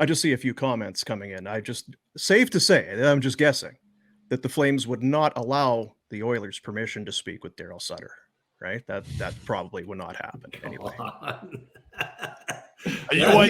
I just see a few comments coming in. Safe to say, I'm just guessing, that the Flames would not allow the Oilers permission to speak with Darryl Sutter, right? That probably would not happen anyway.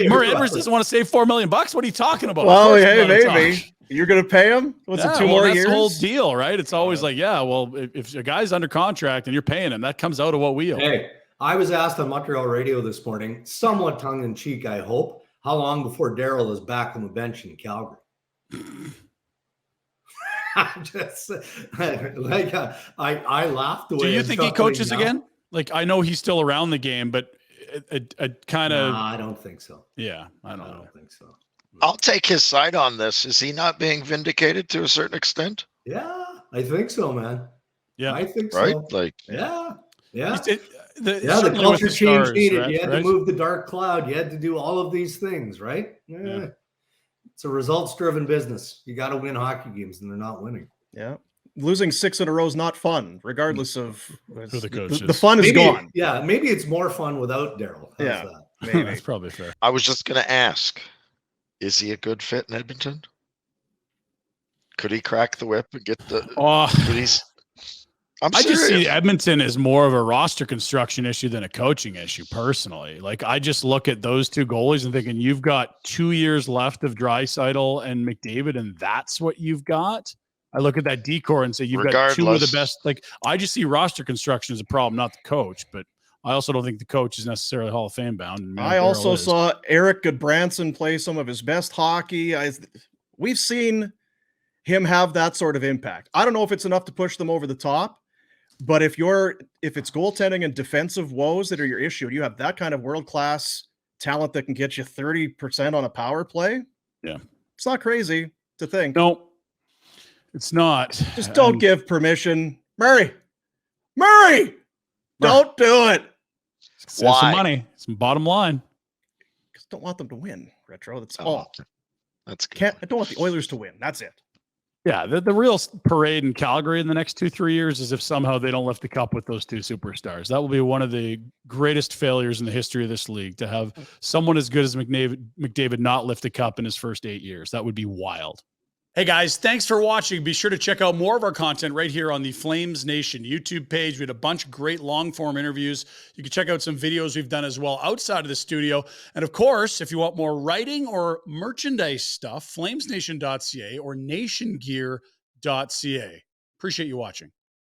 Murray Edwards doesn't want to save $4 million. What are you talking about? Well, hey, maybe you're going to pay him. What's it, 2 more years? That's the whole deal, right? It's always like, if a guy's under contract and you're paying him, that comes out of what we owe. Hey, I was asked on Montreal radio this morning, somewhat tongue in cheek, I hope, how long before Darryl is back on the bench in Calgary? I laughed the way. Do you think he coaches again? Like, I know he's still around the game, but it kind of. I don't think so. Yeah, I don't think so. I'll take his side on this. Is he not being vindicated to a certain extent? Yeah, I think so, man. Yeah, I think right? so. Like, yeah. The culture change needed. You had to move the dark cloud. You had to do all of these things, right? Yeah. It's a results-driven business. You got to win hockey games, and they're not winning. Yeah. Losing 6 in a row is not fun, regardless of who the coach is. The fun is gone. Yeah, maybe it's more fun without Darryl. Yeah, maybe. That's probably fair. I was just going to ask, is he a good fit in Edmonton? Could he crack the whip and get the... I just see Edmonton as more of a roster construction issue than a coaching issue, personally. Like, I just look at those two goalies and thinking, you've got 2 years left of Draisaitl and McDavid, and that's what you've got. I look at that decor and say, you've got 2 of the best. Like, I just see roster construction as a problem, not the coach. But I also don't think the coach is necessarily Hall of Fame bound. I also saw Eric Goodbranson play some of his best hockey. We've seen him have that sort of impact. I don't know if it's enough to push them over the top. But if it's goaltending and defensive woes that are your issue, and you have that kind of world-class talent that can get you 30% on a power play, it's not crazy to think. No, it's not. Just don't give permission. Murray, don't do it. Why? Some money, some bottom line. Just don't want them to win, Retro. That's all. That's good. I don't want the Oilers to win. That's it. Yeah, the real parade in Calgary in the next 2-3 years is if somehow they don't lift the cup with those two superstars. That will be one of the greatest failures in the history of this league, to have someone as good as McDavid not lift the cup in his first 8 years. That would be wild. Hey guys, thanks for watching. Be sure to check out more of our content right here on the Flames Nation YouTube page. We had a bunch of great long-form interviews. You can check out some videos we've done as well outside of the studio. And of course, if you want more writing or merchandise stuff, flamesnation.ca or nationgear.ca. Appreciate you watching.